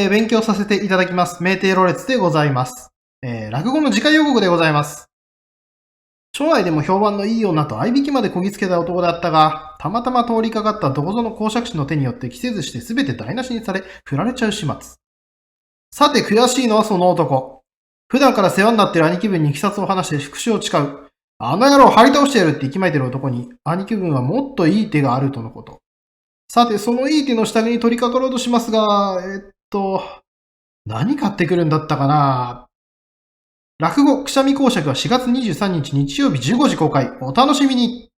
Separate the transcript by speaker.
Speaker 1: 勉強させていただきます。名帝羅列でございます。落語の次回予告でございます。将来でも評判のいい女と合いびきまでこぎつけた男だったが、たまたま通りかかったどこぞの公爵士の手によって着せずして全て台無しにされ、振られちゃう始末。さて悔しいのはその男。普段から世話になっている兄貴分に鬼殺を話して復讐を誓う。あの野郎張り倒してやるって息巻いてる男に、兄貴分はもっといい手があるとのこと。さて、そのいい手の下に取り掛かろうとしますが、何買ってくるんだったかな。落語、くしゃみ講釈は4月23日日曜日15時公開。お楽しみに。